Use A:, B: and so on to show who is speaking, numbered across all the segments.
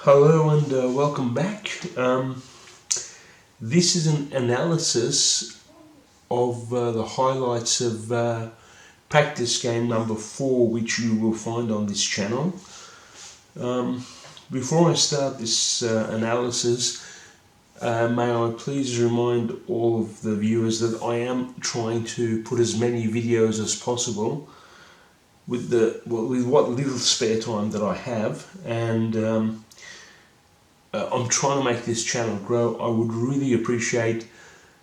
A: Hello and welcome back. This is an analysis of the highlights of practice game number 4, which you will find on this channel. Before I start this analysis, may I please remind all of the viewers that I am trying to put as many videos as possible with what little spare time that I have, and I'm trying to make this channel grow. I would really appreciate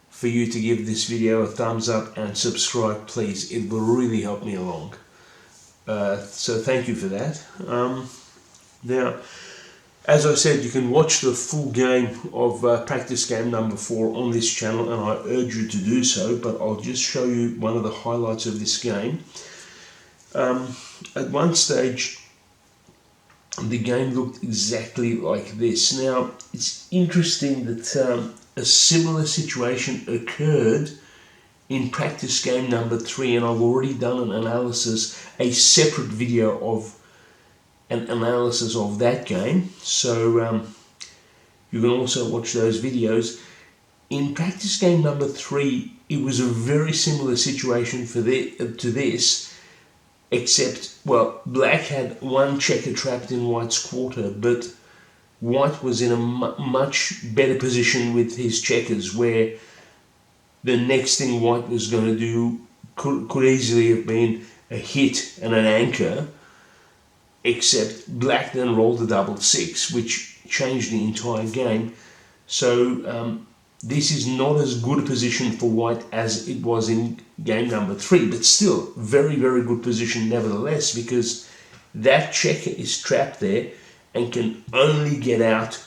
A: for you to give this video a thumbs up and subscribe, please. It will really help me along. So thank you for that. Now, as I said, you can watch the full game of practice game number 4 on this channel, and I urge you to do so, but I'll just show you one of the highlights of this game. At one stage, the game looked exactly like this. Now, it's interesting that a similar situation occurred in practice game number 3, and I've already done an analysis, a separate video of an analysis of that game, so you can also watch those videos. In practice game number 3, it was a very similar situation to this, except, well, black had one checker trapped in white's quarter, but white was in a much better position with his checkers, where the next thing white was going to do could easily have been a hit and an anchor, except black then rolled a double 6, which changed the entire game. So this is not as good a position for white as it was in game number 3, but still very, very good position nevertheless, because that checker is trapped there and can only get out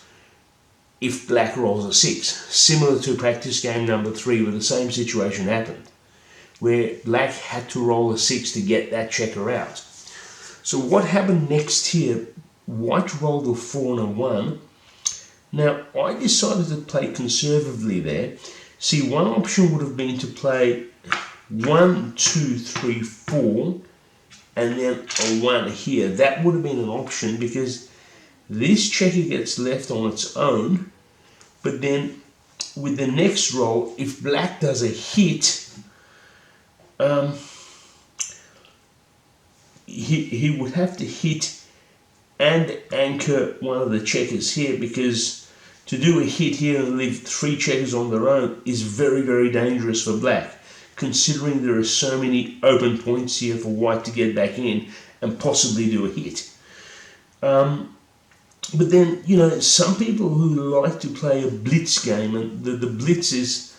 A: if black rolls a 6. Similar to practice game number 3, where the same situation happened, where black had to roll a 6 to get that checker out. So what happened next here? White rolled a 4 and a 1. Now, I decided to play conservatively there. See, one option would have been to play 1, 2, 3, 4, and then a 1 here. That would have been an option, because this checker gets left on its own, but then with the next roll, if black does a hit, he would have to hit and anchor one of the checkers here, because to do a hit here and leave 3 checkers on their own is very, very dangerous for black, considering there are so many open points here for white to get back in and possibly do a hit. But then, you know, some people who like to play a blitz game, and the blitz is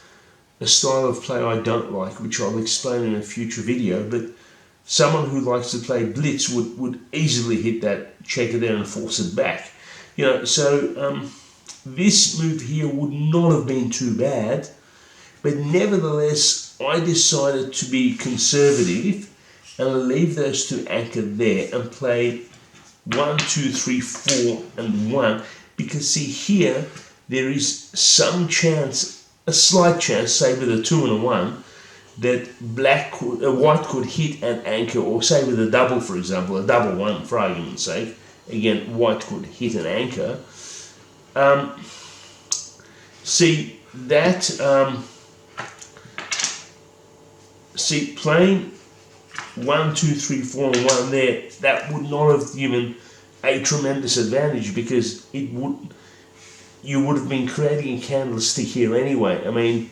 A: a style of play I don't like, which I'll explain in a future video, but someone who likes to play blitz would easily hit that checker there and force it back. You know, so this move here would not have been too bad, but nevertheless, I decided to be conservative and leave those 2 anchored there and play 1, 2, 3, 4, and 1, because see here, there is some chance, a slight chance, say with a 2 and a 1, that white could hit and anchor, or say with a double, for example, a double 1 for argument's sake. Again, white could hit and anchor. See that, see, playing 1, 2, 3, 4, and 1 there, that would not have given a tremendous advantage, because you would have been creating a candlestick here anyway. I mean,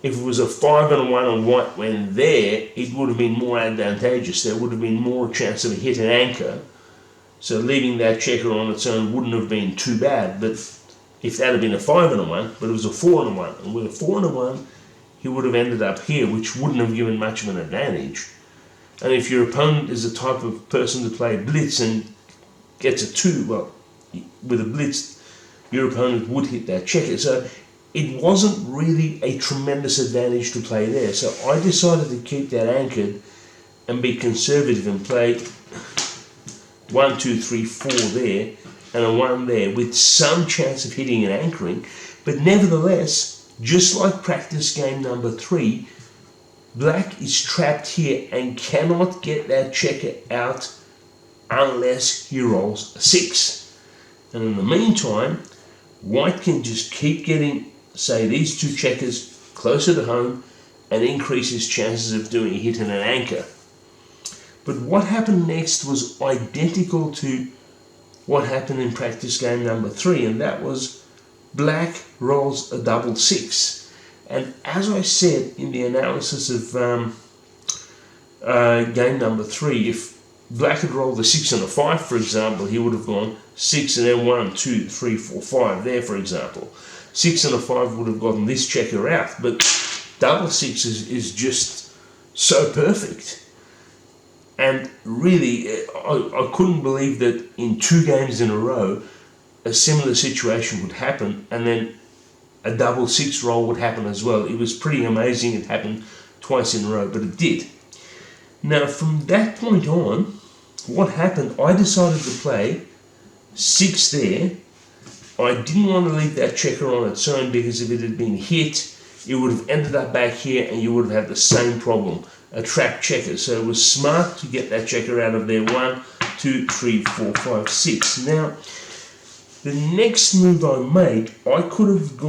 A: if it was a 5 and a 1 and white went there, it would have been more advantageous. There would have been more chance of a hit and anchor. So leaving that checker on its own wouldn't have been too bad. But if that had been a 5 and a 1, but it was a 4 and a 1, and with a 4 and a 1, he would have ended up here, which wouldn't have given much of an advantage. And if your opponent is the type of person to play blitz and gets a 2, well, with a blitz, your opponent would hit that checker. So it wasn't really a tremendous advantage to play there. So I decided to keep that anchored and be conservative and play 1, 2, 3, 4 there and a 1 there, with some chance of hitting and anchoring. But nevertheless, just like practice game number 3, black is trapped here and cannot get that checker out unless he rolls a 6. And in the meantime, white can just keep getting, say, these two checkers closer to home and increase his chances of doing a hit and an anchor. But what happened next was identical to what happened in practice game number 3, and that was black rolls a double 6. And as I said in the analysis of game number 3, if black had rolled a 6 and a 5, for example, he would have gone 6 and then 1, 2, 3, 4, 5 there, for example. 6 and a 5 would have gotten this checker out, but double 6 is just so perfect. And really, I couldn't believe that in 2 games in a row, a similar situation would happen, and then a double 6 roll would happen as well. It was pretty amazing. It happened twice in a row, but it did. Now, from that point on, what happened, I decided to play 6 there. I didn't want to leave that checker on its own, because if it had been hit, it would have ended up back here and you would have had the same problem, a trap checker. So it was smart to get that checker out of there. 1, 2, 3, 4, 5, 6. Now, the next move I made, I could have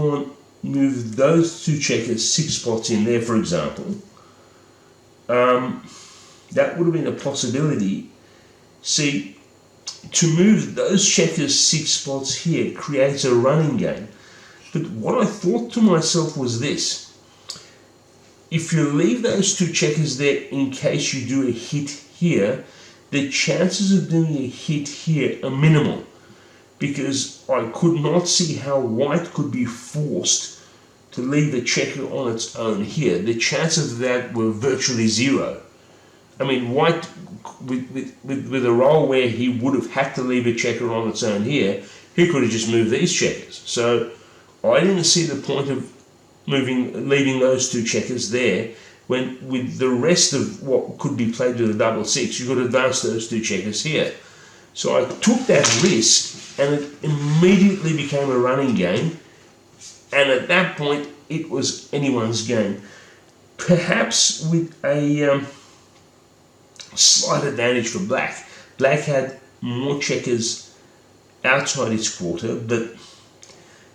A: moved those 2 checkers 6 spots in there, for example. That would have been a possibility. See, to move those checkers 6 spots here creates a running game. But what I thought to myself was this: if you leave those 2 checkers there in case you do a hit here, the chances of doing a hit here are minimal, because I could not see how white could be forced to leave the checker on its own here. The chances of that were virtually 0. I mean, white, with a roll where he would have had to leave a checker on its own here, he could have just moved these checkers. So I didn't see the point of leaving those 2 checkers there, when with the rest of what could be played with a double 6, you could advance those 2 checkers here. So I took that risk, and it immediately became a running game, and at that point it was anyone's game. Perhaps with a slight advantage for black. Black had more checkers outside his quarter, but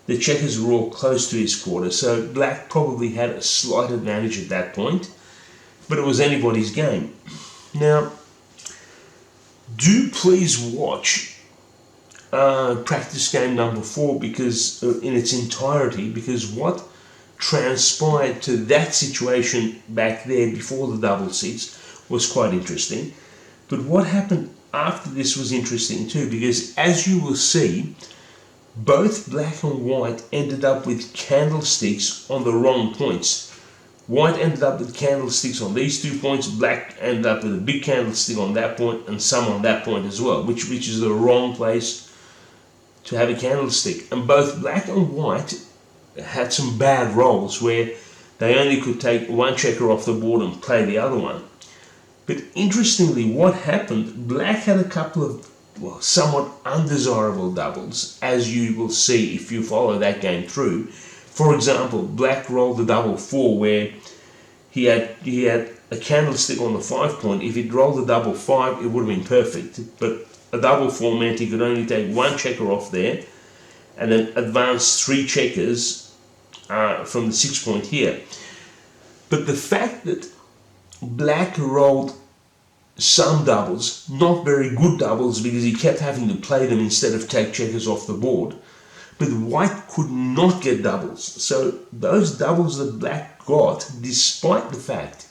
A: the checkers were all close to his quarter, so black probably had a slight advantage at that point, but it was anybody's game. Now, do please watch practice game number 4 because in its entirety, because what transpired to that situation back there before the double 6 was quite interesting. But what happened after this was interesting too, because as you will see, both black and white ended up with candlesticks on the wrong points. White ended up with candlesticks on these 2 points, black ended up with a big candlestick on that point and some on that point as well, which is the wrong place to have a candlestick. And both black and white had some bad rolls where they only could take 1 checker off the board and play the other one. But interestingly, what happened, black had a couple of somewhat undesirable doubles, as you will see if you follow that game through. For example, black rolled the double 4 where he had a candlestick on the 5 point. If he'd rolled the double 5, it would have been perfect. But a double 4 meant he could only take 1 checker off there and then advance 3 checkers from the 6 point here. But the fact that black rolled some doubles, not very good doubles, because he kept having to play them instead of take checkers off the board, but white could not get doubles. So those doubles that black got, despite the fact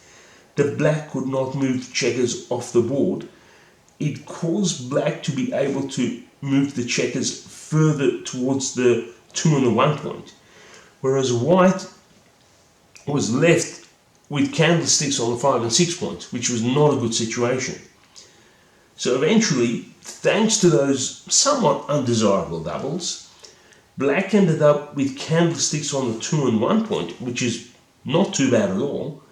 A: that black could not move checkers off the board, it caused black to be able to move the checkers further towards the 2 and the 1 point, whereas white was left with candlesticks on the 5 and 6 points, which was not a good situation. So eventually, thanks to those somewhat undesirable doubles, black ended up with candlesticks on the 2 and 1 point, which is not too bad at all,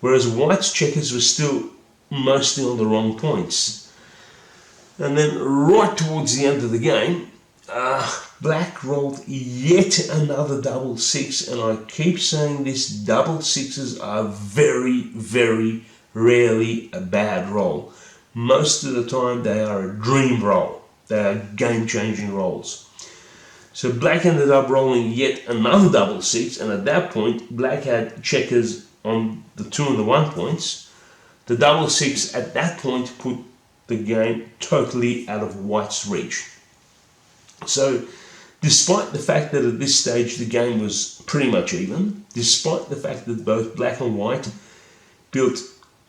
A: whereas white's checkers were still mostly on the wrong points. And then right towards the end of the game, black rolled yet another double 6, and I keep saying this, double 6s are very, very rarely a bad roll. Most of the time they are a dream roll. They are game-changing rolls. So black ended up rolling yet another double six, and at that point, black had checkers on the 2 and the 1 points. The double six at that point put the game totally out of white's reach. So despite the fact that at this stage the game was pretty much even, despite the fact that both black and white built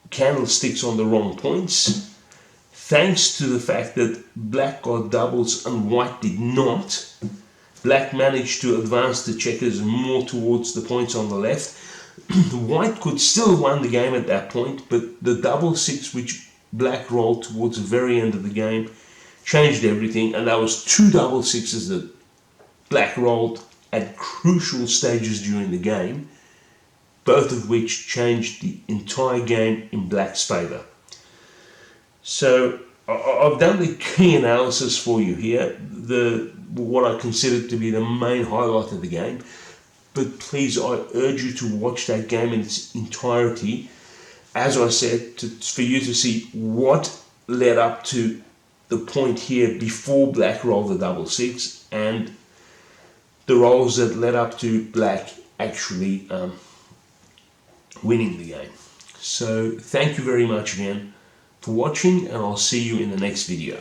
A: candlesticks on the wrong points, thanks to the fact that black got doubles and white did not, black managed to advance the checkers more towards the points on the left. White could still have won the game at that point, but the double six which black rolled towards the very end of the game changed everything, and that was 2 double sixes that black rolled at crucial stages during the game, both of which changed the entire game in black's favour. So I've done the key analysis for you here, what I consider to be the main highlight of the game, but please, I urge you to watch that game in its entirety, as I said, for you to see what led up to the point here before black rolled the double six, and the rolls that led up to black actually winning the game. So thank you very much again for watching, and I'll see you in the next video.